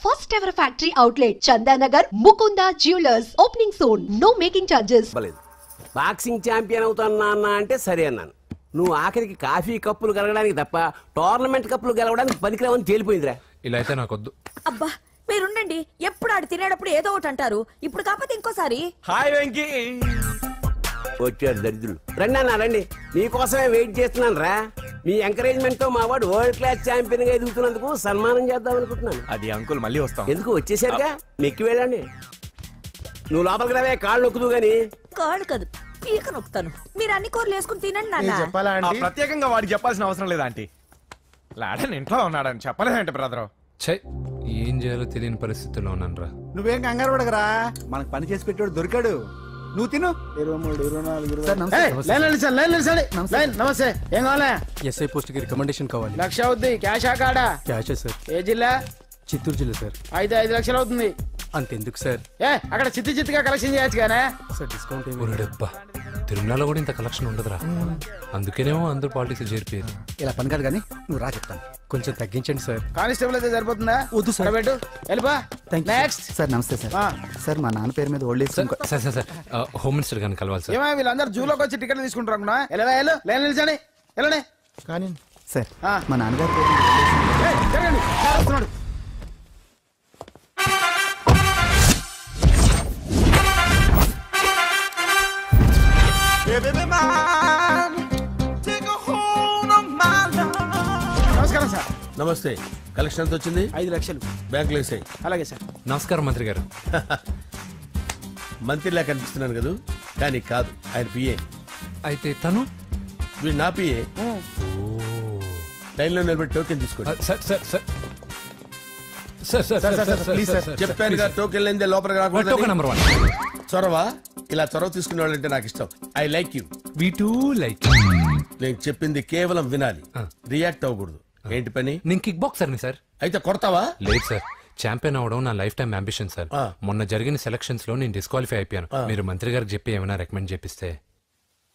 First ever factory outlet, Chandanagar, Mukunda Jewelers. Opening soon. No making charges. Boxing champion అవుతానా అన్న అంటే సరే అన్నాను. నువ్వు ఆఖరికి కాఫీ కప్పులు గెలవడానికి తప్ప టోర్నమెంట్ కప్పులు గెలవడానికి పనికిరావని తేలిపోయిందిరా. ఇలా అయితే నాకొద్దు. అబ్బా మీరుండండి, ఎప్పుడు ఆడు తినేటప్పుడు ఏదో ఒకటి అంటారు. ఇప్పుడు కాకపోతే ఇంకోసారి. హాయ్ వెంకీ. వచ్చారు దరిద్రులు. రండి అన్న రండి, మీకోసమే వెయిట్ చేస్తున్నాను రా. మీ ఎంకరేజ్మెంట్ తో మా వాడు వరల్డ్ క్లాస్ ఛాంపియన్ గా ఎదుగుతున్నందుకు సన్మానం చేద్దాం అనుకుంటున్నాను. అది అంకుల్ మళ్ళీ వస్తాం. ఎందుకు వచ్చేసరిగా మెక్కి వెళ్ళండి. నువ్వు లోపలికి రావే, కాళ్ళు నొక్కుదు గాని. కాళ్ళు కాదు, పీక నొక్కుతాను. మీరు అన్ని కూరలు వేసుకుని తినండి నాన్న. ప్రత్యేకంగా వాడికి చెప్పాల్సిన అవసరం లేదా ఆంటీ? లాడన్ ఇంట్లో ఉన్నాడని చెప్పలేదంటే బ్రదర్. ఏం చేయాలో తెలియని పరిస్థితుల్లో ఉన్నాను రా. నువ్వేం కంగారు పడగరా, మనకు పని చేసి పెట్టాడు దొరికాడు. నువ్వు తిను. 23, 24 నమస్తే. ఏం కావాలా? ఎస్ఐ పోస్ట్ కి రికమెండేషన్ కావాలి. 1,00,000 అవుద్ది. క్యాషా కాడా? క్యాషే సార్. ఏ జిల్లా? చిత్తూరు జిల్లా సార్. 5 లక్షలు అవుతుంది. అంతెందుకు సార్? అక్కడ చిత్తుగా కలెక్షన్ చేయొచ్చు కానీ సార్ డిస్కౌంట్ డబ్బా. తిరుమలలో కూడా ఇంత కలెక్షన్ ఉండదురా. అందుకేనేమో అందరూ పాలిటిక్స్ చేరిపోయారు. ఇలా పని కాదు కానీ నువ్వు రా చెప్తాను. కొంచెం తగ్గించండి సార్. కానిస్టేబుల్ అయితే సరిపోతుందా? వద్దు సార్. పెట్టు వెళ్ళిపా. నెక్స్ట్ సార్ నమస్తే సార్. సార్ మా నాన్న పేరు మీద old age sir sir sir home minister గారిని కలవాలి సార్. ఏమో వీళ్ళందరూ జూలోకి వచ్చి టికెట్లు తీసుకుంటారు అనుకున్నా. ఎలా లైన్ నిలిచండి. వెళ్ళండి కానీ సార్ మా నాన్నగారి పేరు జరగండి. వస్తున్నాడు. నమస్కారం సార్. నమస్తే. కలెక్షన్ ఎంత వచ్చింది? 5 లక్షలు. బ్యాంకులో వేసాయి. అలాగే సార్. నమస్కారం మంత్రి గారు. మంత్రిలా కనిపిస్తున్నాను కదా, కానీ కాదు, ఆయన పిఏ. అయితే తను వీడు నా పిఏ. లైన్లో నిలబెట్టి టోకెన్ తీసుకోండి. Sir sir sir sir sir please sir. చెప్పాను కదా, టోకెన్ లేనిదే లోపలికి రాకూడదు. Token number 1. చొరవ. ఇలా చొరవ తీసుకునే వాళ్ళంటే నాకు ఇష్టం. I like you. We two like. నేను చెప్పింది కేవలం వినాలి, రియాక్ట్ అవ్వకూడదు. ఏంటి పని? నేను కిక్ బాక్సర్ని సార్. అయితే కొడతావా? లేదు సార్, ఛాంపియన్ అవడం నా లైఫ్ టైం అంబిషన్ సార్. మొన్న జరిగిన సెలక్షన్స్ లో నేను డిస్క్వాలిఫై అయిపోయాను. మీరు మంత్రి గారికి చెప్పి ఏమైనా రికమెండ్ చేపిస్తే.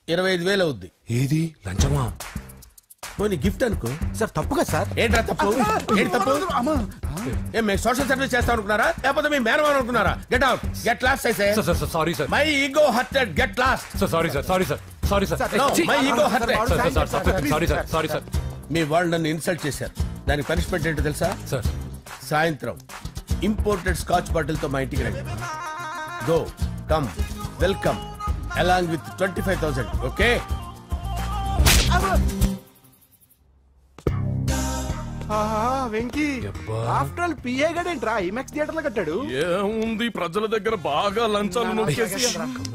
25,000 అవుద్ది. ఏది లంచమా? పోనీ గిఫ్ట్ అనుకో. సార్ తప్పుగా సార్. ఏంట్రా తప్పు? ఏంటి తప్పు? ఏం మేము సోషల్ సర్వీస్ చేస్తాం అనుకున్నారా, లేకపోతే మీ మేనమాన్ అనుకున్నారా? Get out, get lost. Sorry sir. My ego hurted, get lost. Sorry sir. Sorry sir. Sorry sir. My ego hurted. Sorry sir. Sorry sir. మీ వాళ్ళు నన్ను ఇన్సల్ట్ చేశారు. దానికి పనిష్మెంట్ ఏంటో తెలుసా? సార్ సాయంత్రం ఇంపోర్టెడ్ స్కాచ్ బాటిల్ తో మా ఇంటికి రండి. Go come welcome along with 25,000. Okay? Venky after all PA గడేంట్రా ఇమెక్స్ థియేటర్ లో కట్టాడు. ఏముంది, ప్రజల దగ్గర బాగా లంచాలు నొక్కేసి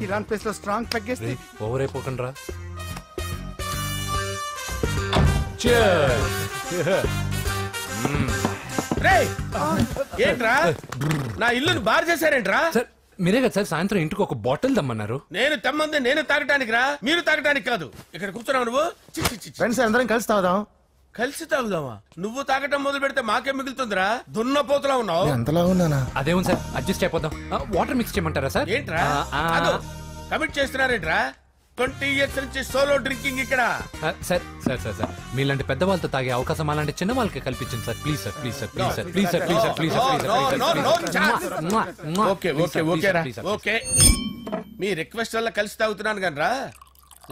ఇరాన్ ప్లేస్ లో స్ట్రాంగ్ తగ్గేస్తే ఓవర్ అయిపోకండి రా. ఏంట్రా నా ఇల్లుని బార్ చేశారేంట్రా? సార్ మీరే కదా సార్ సాయంత్రం ఇంటికి ఒక బాటిల్ దమ్మన్నారు. నేను తెమ్మంది నేను తాగటానికి రా, మీరు తాగటానికి కాదు. ఇక్కడ కూర్చున్నావు నువ్వు. ఫ్రెండ్స్ అందరం కలిసి తాగుదాం. కలిసి తాగుదామా? నువ్వు తాగటం మొదలు పెడితే మాకే మిగులుతుందిరా. దున్నపోతులా ఉన్నావు. ఎంతలా ఉన్నానా? అదేమో సార్ అడ్జస్ట్ అయిపోదాం. వాటర్ మిక్స్ చేయమంటారా సార్? ఏంట్రా కమిట్ చేస్తున్నారేంట్రా? 20 years నుంచి సోలో డ్రింకింగ్ ఇక్కడ. సార్ సార్ సార్ సార్ మీలాంటి పెద్ద వాళ్ళతో తాగే అవకాశం అలాంటి చిన్న వాళ్ళకి కల్పించండి sir. Please sir. Please sir. Please sir. Please sir. Please sir. Please sir. Okay okay okay రా. ఓకే, మీ రిక్వెస్ట్ వల్ల కలిసి తాగుతున్నాను కానీ రా,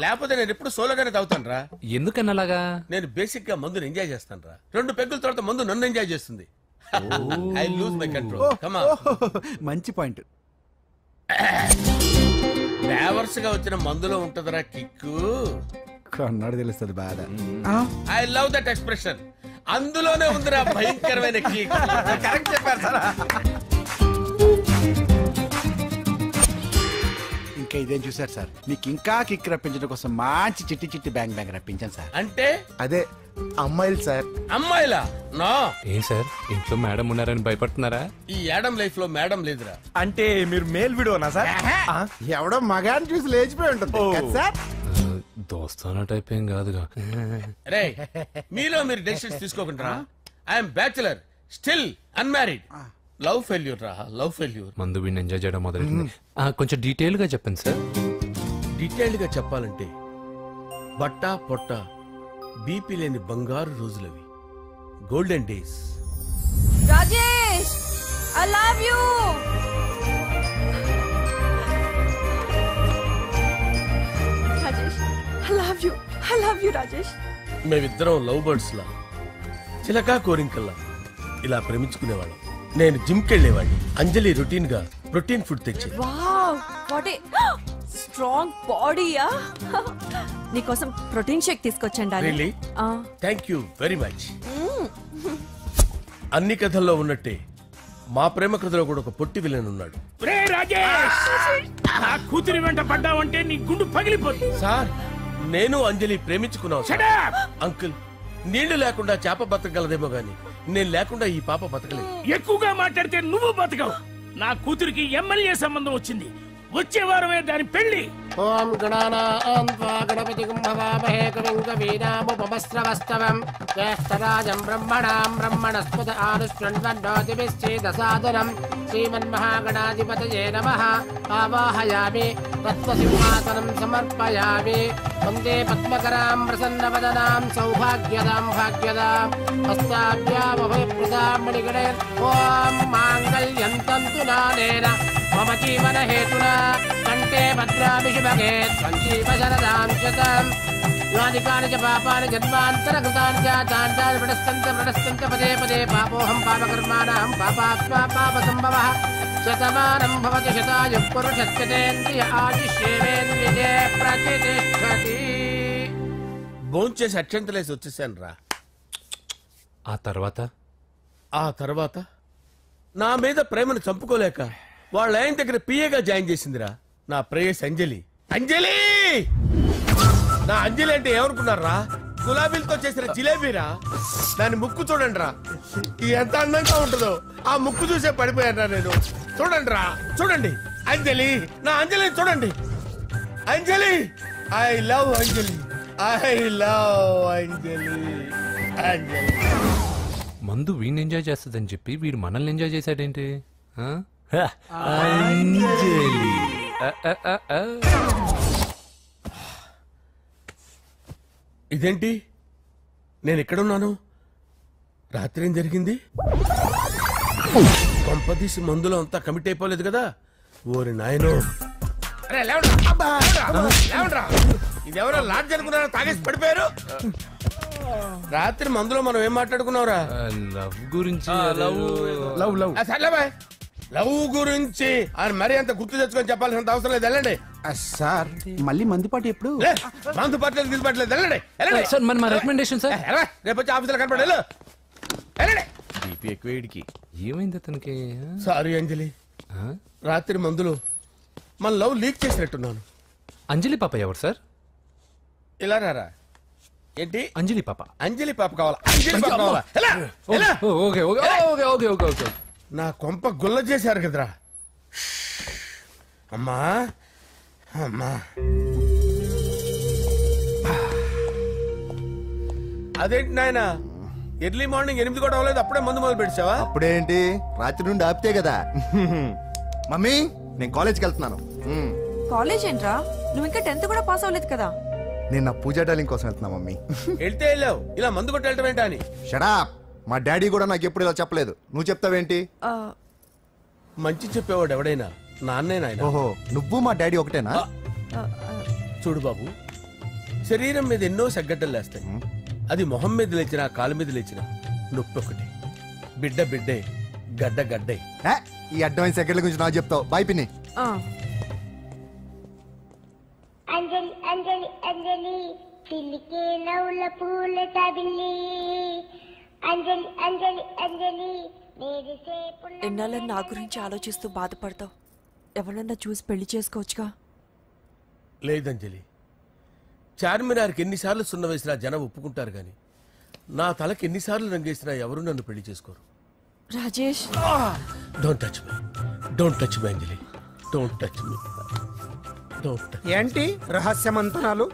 లేకపోతే నేను ఎప్పుడు సోలోగానే తాగుతాను రా. ఎందుకన్నా అలాగా? నేను బేసిక్ గా మందుని ఎంజాయ్ చేస్తాను రా. 2 పెగ్గుల తర్వాత మందు నన్ను ఎంజాయ్ చేస్తుంది. I lose my control. Come on. మంచి పాయింట్. ఫ్లేవర్స్ గా వచ్చిన మందులో ఉంటదరా కిక్కు. కన్నాడు తెలుస్తుంది బాధ. I love that expression. అందులోనే ఉందిరా భయంకరమైన కిక్. కరెక్ట్ చెప్పారు సార్. ఇంకా ఇదేం చూసారు సార్, మీకు ఇంకా కిక్ రప్పించడం కోసం మంచి చిట్టి చిట్టి బ్యాంగ్ బ్యాంగ్ రప్పించాను సార్. అంటే అదే అమ్మాయిలు సార్. అమ్మాయిలా? నో. ఏం సార్ ఇంట్లో మేడం ఉన్నారని భయపడుతున్నారా? ఈ యాడమ్ లైఫ్ లో మేడం లేదురా. అంటే మీరు మేల్ వీడియోనా సార్? ఎవడో మగాన్ని చూసి లేచిపోయి ఉంటుంది సార్. దోస్తానా టైప్ ఏం కాదుగా. రే మీలో మీరు డెసిషన్స్ తీసుకోకుండా. I'm bachelor, still unmarried. Love failure రా, లవ్ ఫెయిల్యూర్. మందు వీడిని ఎంజాయ్ చేయడం మొదలైంది. కొంచెం డీటెయిల్ గా చెప్పండి సార్. డీటెయిల్డ్ గా చెప్పాలంటే బట్టా పొట్ట బీపీ లేని బంగారు రోజులవి, golden days. Rajesh love you Rajesh. మేమిద్దరం లవ్ బర్డ్స్ లా చిలకా కోరింకల్లా ఇలా ప్రేమించుకునేవాళ్ళం. నేను జిమ్ కెళ్ళేవాడిని, అంజలి రొటీన్ గా ప్రోటీన్ ఫుడ్ తెచ్చేది. వావ్ వాట్ ఏ స్ట్రాంగ్ బాడీయా. నీకోసం ప్రోటీన్ షేక్ తీసుకొచ్చండి. Really? Thank you very much. అన్ని కథల్లో ఉన్నట్టే మా ప్రేమ కథలో కూడా ఒక పొట్టి విలన్ ఉన్నాడు. కూతురి వెంట పడ్డావంటే నీ గుండు పగిలిపోతుంది. సార్ నేను అంజలి ప్రేమించుకున్నాను. అంకుల్, నీళ్లు లేకుండా చేప బతకగలదేమో గాని నేను లేకుండా ఈ పాప బతకలేదు. ఎక్కువగా మాట్లాడితే నువ్వు బతకవు. నా కూతురికి ఎమ్మెల్యే సంబంధం వచ్చింది. వచ్చే వారమే దాని పెళ్లి. ఓం గణానాం త్వా గణపతిం భవామహే కవిం కవీనాముపమస్రవస్తవం జ్యేష్ఠరాజం బ్రహ్మణాం బ్రహ్మణస్పద ఆనుష్ణ్వన్నోతిభిశ్చేదసాదనం శ్రీమన్మహాగణాధిపతయే నమః. ఆవాహయామి తత్వసింహాసనం సమర్పయామి. వందే పద్మకరాం ప్రసన్నవదనాం సౌభాగ్యదాం భాగ్యదాం హస్తాభ్యామభయప్రదాం మణిగణే. ఓం మాంగళ్యం తంతు నానేన మమ జీవన హేతునా కంటే భద్రామి శుభగే సంజీవ శరదాం శతం. యాని కాని చ పాపాని జన్మాంతర కృతాని చాతాని ప్రణశ్యంత పదే పదే పాపోహం పాపకర్మాణం పాపాత్మా పాప సంభవః. శతమానం భవతి శతాయుః పురుషస్యేంద్రియ ఆయుష్యేంద్రియే ప్రతిష్ఠతి. భోంచేసి అక్షంతలేసి వచ్చేసాను రా. ఆ తర్వాత నా మీద ప్రేమను చంపుకోలేక వాళ్ళ ఆయన దగ్గర పిఏగా జాయిన్ చేసిందిరా నా ప్రేయస్ అంజలి. అంజలి నా అంజలి అంటే ఏమనుకున్నారా? గులాబీలతో చేసిన జిలేబీరా. దాని ముక్కు చూడండి రా, ఎంత అందంగా ఉంటుందో. ఆ ముక్కు చూసే పడిపోయారా నేను. చూడండి రా, చూడండి అంజలి, నా అంజలిని చూడండి. Anjali, I love Anjali, I love Anjali. Anjali మందు వీడిని ఎంజాయ్ చేస్తుందని చెప్పి వీడు మనల్ని ఎంజాయ్ చేశాడేంటి? ఇదేంటి, నేను ఎక్కడున్నాను? రాత్రి ఏం జరిగింది? కొంపదీసి మందులో అంతా కమిట్ అయిపోలేదు కదా? ఓరి నాయనో, ఇదెవరో లాడ్జ్ అనుకున్నారా? తాగేసి పడిపోయారు. రాత్రి మందులో మనం ఏం మాట్లాడుకున్నావురా? లవ్ గురించి. లవ్ గురించి ఆయన మరీ అంత గుర్తు తెచ్చుకొని చెప్పాల్సినంత అవసరం లేదు. వెళ్ళండి సార్. మళ్ళీ మందుపాటి ఎప్పుడు? మందుపాట్లేదు తీసుపట్లేదు. వెళ్ళండి సార్. మన రికమెండేషన్ సార్. రేపు వచ్చి ఆఫీసులో కనపడి వెళ్ళండి. ఏమైంది అతనికి? సారీ అంజలి, రాత్రి మందులో మన లవ్ లీక్ చేసినట్టున్నాను. అంజలి పాప ఎవరు సార్? ఇలా రారా. ఏంటి అంజలి పాప? అంజలి పాప కావాలా? అంజలి పాప కావాలా? Okay okay okay okay okay okay. నా కొంప గుల్ల చేశారు కదరా. అమ్మా అమ్మా, అదేంటి నాయన, ఎర్లీ మార్నింగ్ 8 కూడా అవ్వలేదు, అప్పుడే మందు మొదలు పెట్టావా? అప్పుడేంటి, రాత్రి నుండి ఆపితే కదా. మమ్మీ, నేను కాలేజ్కి వెళ్తున్నాను. కాలేజ్ ఏంట్రా? నువ్వు ఇంకా 10th కూడా పాస్ అవ్వలేదు కదా. నేను నా పూజా డాలింగ్ కోసం వెళ్తున్నా మమ్మీ. వెళ్తే వెళ్ళావు, ఇలా మందు కొట్టి వెళ్ళటం ఏంటా అని. షడా, మా డాడీ కూడా నాకు ఎప్పుడు ఇలా చెప్పలేదు. నువ్వు చెప్తావేంటి? మంచి చెప్పేవాడు ఎవడైనా నాన్నే నాయన. ఓహో, నువ్వు మా డాడీ ఒకటేనా? చూడు బాబు, శరీరం మీద ఎన్నో సగ్గడ్డలు లేస్తాయి. అది మొహం మీద లేచినా కాలు మీద లేచినా నొప్పి ఒకటి. బిడ్డ బిడ్డే, గడ్డ గడ్డే. ఈ అడ్వాన్స్ సెకండ్ల గురించి నాకు చెప్తావు. బాయ్ పిన్ని. అంజలి అంజలి అంజలి చిలికే నవ్వుల పూల తబిల్లి. అంజలి అంజలి అంజలి ఎన్నాళ్ళని నా గురించి ఆలోచిస్తూ బాధపడతావు? ఎవరన్నా చూసి పెళ్లి చేసుకోవచ్చుగా. లేదంజలి, చార్మినార్కి ఎన్నిసార్లు సున్న వేసినా జనం ఒప్పుకుంటారు గాని నా తలకి ఎన్నిసార్లు రంగేసినా ఎవరు నన్ను పెళ్లి చేసుకోరు. Rajesh, don't touch me, don't touch me Anjali, don't touch me. ఏంటి రహస్య మంత్రాలు?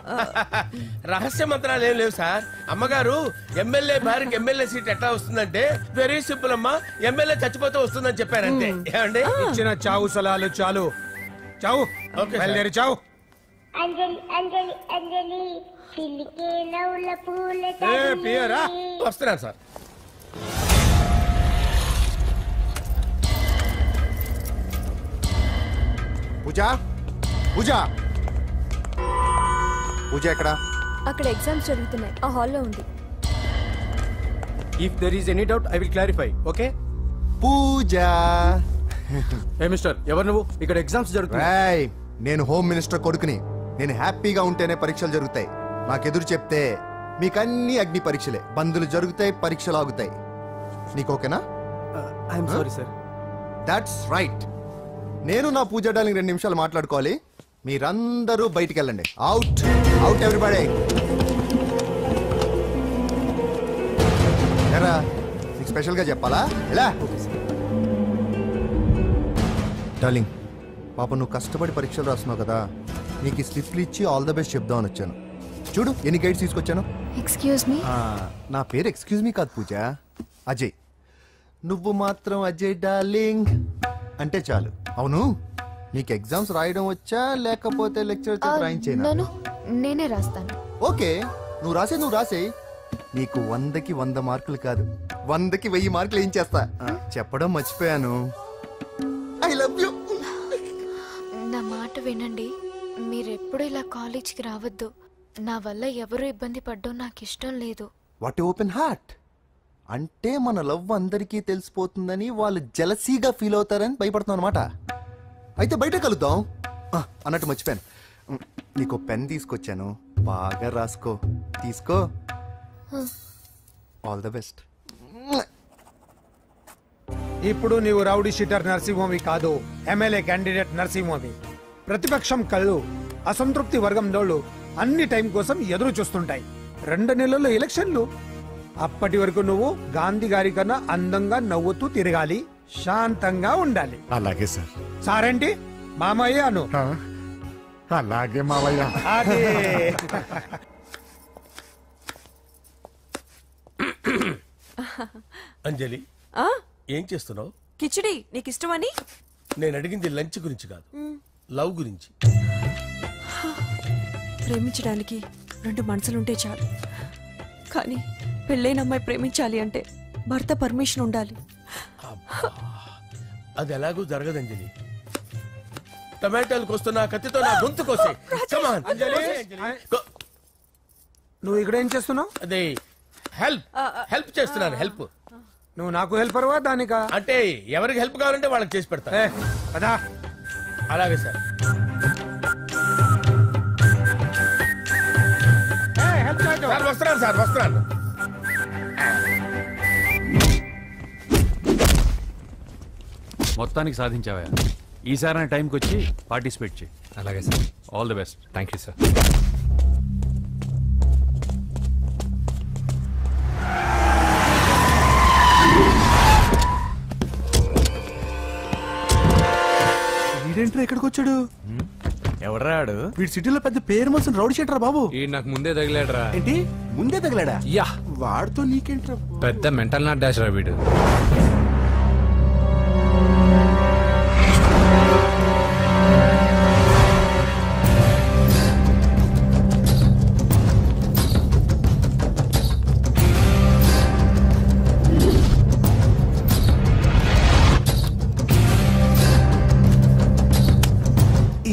రహస్య మంత్రాలు ఏం లేవు సార్. అమ్మగారు ఎమ్మెల్యే భార్యకి ఎమ్మెల్యే సీట్ ఎట్లా వస్తుందంటే వెరీ సింపుల్ అమ్మా, ఎమ్మెల్యే చచ్చిపోతే వస్తుందని చెప్పారంటే. ఏమండి, ఇచ్చిన చావు సలాలు చాలు. చావు, బయలుదేరి చావు. అంజలి అంజలి అంజలి చిలికే నవ్వుల పూల తబిల్లి. వస్తున్నాను సార్. పూజ, పూజ, పూజ ఎక్కడా? అక్కడ ఎగ్జామ్స్ జరుగుతున్నాయి, ఆ హాల్లో ఉంది. If there is any doubt I will clarify. Okay? Pooja. Hey mister, ఎవరు నువ్వు? ఇక్కడ ఎగ్జామ్స్ జరుగుతున్నాయి. నేను హోమ్ మినిస్టర్ కొడుకుని. నేను హ్యాపీగా ఉంటేనే పరీక్షలు జరుగుతాయి. నాకెదురు చెప్తే మీకన్నీ అగ్ని పరీక్షలే. బందులు జరుగుతాయి, పరీక్షలు ఆగుతాయి. నీకు ఓకేనా? I'm sorry sir. That's right. నేను నా పూజ డార్లింగ్ 2 నిమిషాలు మాట్లాడుకోవాలి. మీరందరూ బయటికి వెళ్ళండి. Out out everybody. ఎరా నీకు స్పెషల్గా చెప్పాలా? ఎలా డార్లింగ్, పాప నువ్వు కష్టపడి పరీక్షలు రాస్తున్నావు కదా, నీకు ఈ స్లిప్లు ఇచ్చి ఆల్ ద బెస్ట్ చెప్దామని వచ్చాను. చూడు ఎన్ని గైడ్స్ తీసుకొచ్చాను. Excuse me. నా పేరు ఎక్స్క్యూజ్ మీ కాదు పూజ, అజయ్. నువ్వు మాత్రం అజయ్ డార్లింగ్ అంటే చాలు. అవును, నీకు ఎగ్జామ్స్ రాయడం వచ్చా లేకపోతే లెక్చర్ రాయించేనా? నేనే రాస్తాను. ఓకే, నువ్వు రాసే. నీకు 100కి 100 మార్కులు కాదు, 100కి 1000 మార్కులు ఏం చేస్తా. చెప్పడం మర్చిపోయాను, ఐ లవ్ యూ. నా మాట వినండి, మీరెప్పుడు ఇలా కాలేజ్కి రావద్దు. నా వల్ల ఎవరు ఇబ్బంది పడ్డం నాకు ఇష్టం లేదు. వాట్ ఓపెన్ హార్ట్ అంటే మన లవ్ అందరికీ తెలిసిపోతుందని వాళ్ళు జలసీగా ఫీల్ అవుతారని భయపడుతున్నాను అనమాట. అయితే బయట కలుద్దాం. అన్నట్టు మర్చిపోయాను, నీకు పెన్ తీసుకొచ్చాను, బాగా రాసుకో. తీసుకో. All the best. ఇప్పుడు నీవు రౌడీ షీటర్ నరసింహవి కాదు, ఎమ్మెల్యే క్యాండిడేట్ నరసింహవి. ప్రతిపక్షం కళ్ళు అసంతృప్తి వర్గం డోళ్ళు అన్ని టైం కోసం ఎదురు చూస్తుంటాయి. 2 నెలల్లో ఎలక్షన్లు. అప్పటి వరకు నువ్వు గాంధీ గారి కన్నా అందంగా నవ్వుతూ తిరగాలి, శాంతంగా ఉండాలి. అలాగే సార్. సారేంటి మామయ్య అను. అలాగే మావయ్య. అదే. అంజలి, ఏం చేస్తున్నావు? కిచిడి నీకు ఇష్టమని. నేను అడిగింది లంచ్ గురించి కాదు, లవ్ గురించి. ప్రేమించడానికి 2 మనసులుంటే చాలు, కానీ పెళ్ళైన అమ్మాయి ప్రేమించాలి అంటే భర్త పర్మిషన్ ఉండాలి. అది ఎలాగూ జరగదు అంజలి. టమాటాలు కోస్తున్నా కత్తితో నా గొంతు కోసే. నువ్వు ఇక్కడ ఏం చేస్తున్నావు? అదే హెల్ప్ చేస్తున్నాను. హెల్ప్. నువ్వు నాకు హెల్పర్వా దానికా? అంటే ఎవరికి హెల్ప్ కావాలంటే వాళ్ళకి చేసి పెడతా. అలాగే సార్. వస్తున్నాను సార్, వస్తున్నాను. మొత్తానికి సాధించావా? ఈసారి టైంకి వచ్చి పార్టిసిపేట్ చేయి. అలాగే sir. All the best. Thank you sir. వీడేంట్రా ఎక్కడికి వచ్చాడు? ఎవడ్రాడు? వీడి సిటీలో పెద్ద పేరు మోసిన రౌడీ షీటర్ బాబు. నాకు ముందే తగిలాడరా. ఏంటి ముందే తగిలాడా? యా. వాడితో నీకేంట్రా? పెద్ద మెంటల్ నాట్ డాష్ రా వీడు.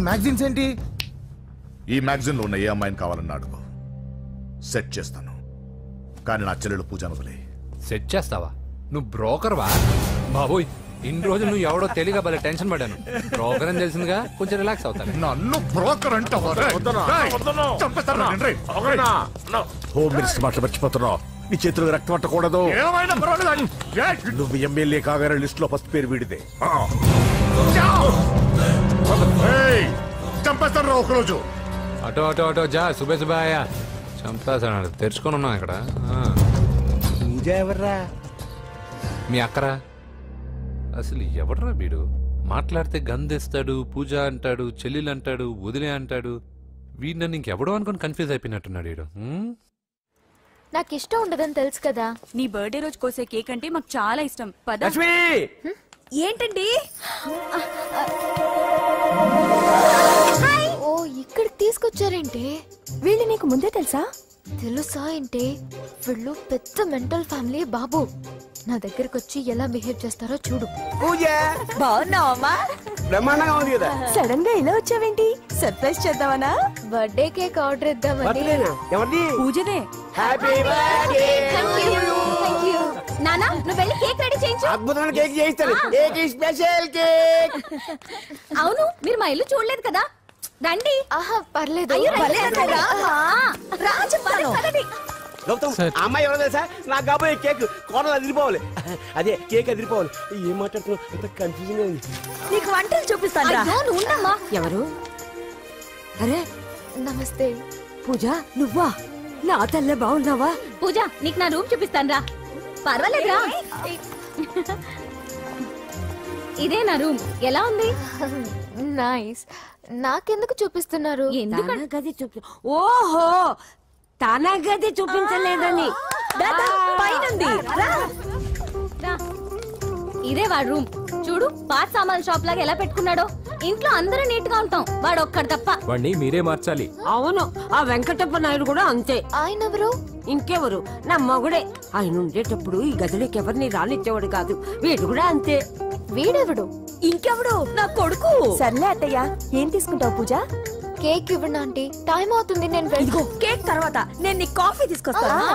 మ్యాగజైన్స్ ఏంటి? ఈ మ్యాగజైన్ లో ఉన్న ఏ అమ్మాయిని కావాలన్నా అడుగు, సెట్ చేస్తాను. కానీ నా చెల్లెలు పూజ వదిలే. సెట్ చేస్తావా? నువ్వు బ్రోకర్ వా? బాబోయ్, ఇన్ని రోజులు నువ్వు ఎవడో తెలియక భలే టెన్షన్ పడ్డాను. బ్రోకర్ అని తెలిసిందిగా కొంచెం రిలాక్స్ అవుతాను. నన్ను బ్రోకర్ అంటే హోమ్ మినిస్టర్ మాట మర్చిపోతున్నావు. నీ చేతులకు రక్తం పట్టకూడదు. నువ్వు ఎమ్మెల్యే కాగానే లిస్ట్ లో ఫస్ట్ పేరు వీడిదే. చంపేస్తాను రా ఒకరోజు. అటో అటో అటో జా. సుబే సుబాయా చంపేస్తాడు. తెరుచుకొని ఉన్నాం ఇక్కడ. పూజ ఎవర్రా? మీ అక్కరా? అసలు ఎవడరా వీడు? మాట్లాడితే గంధేస్తాడు, పూజ అంటాడు, చెల్లెలు అంటాడు, వదిలే అంటాడు. వీడు నన్ను ఇంకెవడో అనుకుని కన్ఫ్యూజ్ అయిపోయినట్టున్నాడు వీడు. నాకు ఇష్టం ఉండదని తెలుసు కదా. నీ బర్త్డే రోజు కోసే కేక్ అంటే మాకు చాలా ఇష్టం. పద. ఏంటండి? ఓ, ఇక్కడికి తీసుకొచ్చారేంటి? వీళ్ళు నీకు ముందే తెలుసా? తెలుసా ఏంటి? వీళ్ళు పెద్ద మెంటల్ ఫ్యామిలీ బాబు. నా దగ్గరకు వచ్చి ఎలా బిహేవ్ చేస్తారో చూడు. పూజ బాగున్నావమ్మా? బ్రహ్మాండంగా ఉంది కదా. సడన్ గా ఇలా వచ్చావేంటి? సర్ప్రైజ్ చేద్దామనా? బర్త్డే కేక్ ఆర్డర్ ఇద్దామని. పూజదే. నానా నువ్వు వెళ్ళి కేక్ రెడీ చేయించు. అద్భుతమైన కేక్ చేయిస్తాను. Cake special cake. అవును మీరు మా ఇల్లు చూడలేదు కదా, రండి. ఆహా పర్లేదు. గౌతమ్ అమ్మాయి ఎవరో తెలుసా? నాకు కాబోయే కేక్ కోడలు అదిరిపోవాలి. అదే కేక్ అదిరిపోవాలి. ఏం మాట్లాడుతున్నావు? అంత కన్ఫ్యూజన్ గా ఉంది. నీకు వంటలు చూపిస్తాను. ఎవరు? అరే నమస్తే. పూజ నువ్వా? నా తల్లే బాగున్నావా? పూజ నీకు నా రూమ్ చూపిస్తాను రా. పర్వాలేదురా. ఇదే నా రూమ్. ఎలా ఉంది? నైస్. నాకెందుకు చూపిస్తున్నారు? గది చూపి. ఓహో తన గది చూపించలేదని పైనుంది. ఇదే వాడు రూమ్. చూడు పాత సామాన్ షాప్ లాగా ఎలా పెట్టుకున్నాడో. ఇంట్లో అందరూ నీట్ గా ఉంటాం, వాడు ఒక్కడు తప్ప. వాడిని మీరే మార్చాలి. అవును ఆ వెంకటప్ప నాయుడు కూడా అంతే. ఆయన ఎవరు? ఇంకెవరు? నా మగుడే. ఆయన ఉండేటప్పుడు ఈ గదిలోకి ఎవరిని రానిచ్చేవాడు కాదు. వీడు కూడా అంతే. వీడెవడు? ఇంకెవడు? నా కొడుకు. సర్లే అత్తయ్య, ఏం తీసుకుంటావు పూజ? కేక్ ఇవ్వండి ఆంటీ, టైం అవుతుంది. నేను కేక్ తర్వాత నేను నీ కాఫీ తీసుకొస్తాను.